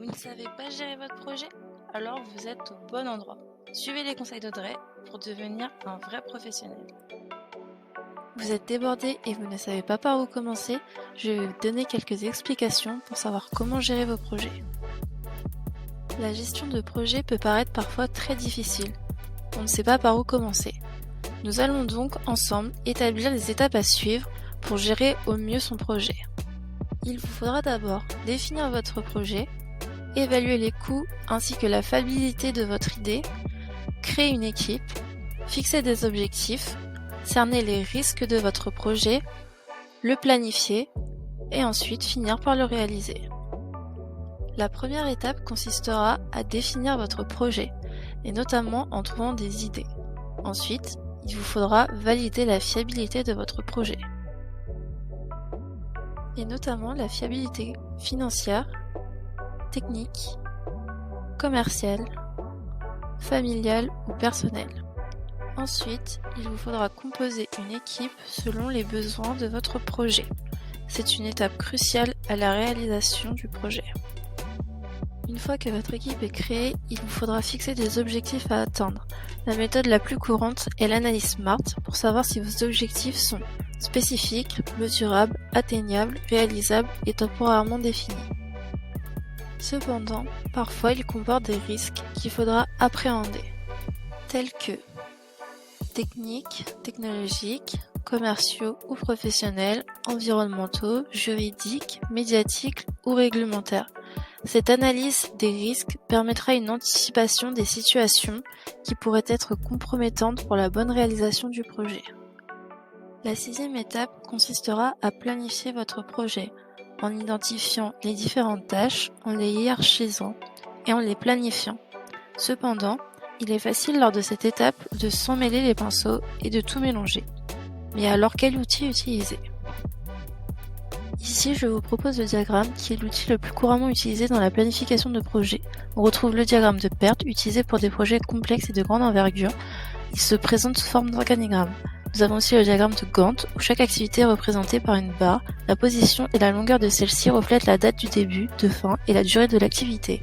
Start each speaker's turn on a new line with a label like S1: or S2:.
S1: Vous ne savez pas gérer votre projet? Alors vous êtes au bon endroit. Suivez les conseils d'Audrey pour devenir un vrai professionnel. Vous êtes débordé et vous ne savez pas par où commencer? Je vais vous donner quelques explications pour savoir comment gérer vos projets. La gestion de projet peut paraître parfois très difficile. On ne sait pas par où commencer. Nous allons donc ensemble établir les étapes à suivre pour gérer au mieux son projet. Il vous faudra d'abord définir votre projet, évaluer les coûts ainsi que la fiabilité de votre idée, créer une équipe, fixer des objectifs, cerner les risques de votre projet, le planifier et ensuite finir par le réaliser. La première étape consistera à définir votre projet et notamment en trouvant des idées. Ensuite, il vous faudra valider la fiabilité de votre projet et notamment la fiabilité financière, technique, commerciale, familiale ou personnelle. Ensuite, il vous faudra composer une équipe selon les besoins de votre projet. C'est une étape cruciale à la réalisation du projet. Une fois que votre équipe est créée, il vous faudra fixer des objectifs à atteindre. La méthode la plus courante est l'analyse SMART pour savoir si vos objectifs sont spécifiques, mesurables, atteignables, réalisables et temporairement définis. Cependant, parfois il comporte des risques qu'il faudra appréhender, tels que techniques, technologiques, commerciaux ou professionnels, environnementaux, juridiques, médiatiques ou réglementaires. Cette analyse des risques permettra une anticipation des situations qui pourraient être compromettantes pour la bonne réalisation du projet. La sixième étape consistera à planifier votre projet en identifiant les différentes tâches, en les hiérarchisant et en les planifiant. Cependant, il est facile lors de cette étape de s'emmêler les pinceaux et de tout mélanger. Mais alors quel outil utiliser? Ici, je vous propose le diagramme qui est l'outil le plus couramment utilisé dans la planification de projets. On retrouve le diagramme de PERT utilisé pour des projets complexes et de grande envergure. Il se présente sous forme d'organigramme. Nous avons aussi le diagramme de Gantt où chaque activité est représentée par une barre. La position et la longueur de celle-ci reflètent la date du début, de fin et la durée de l'activité.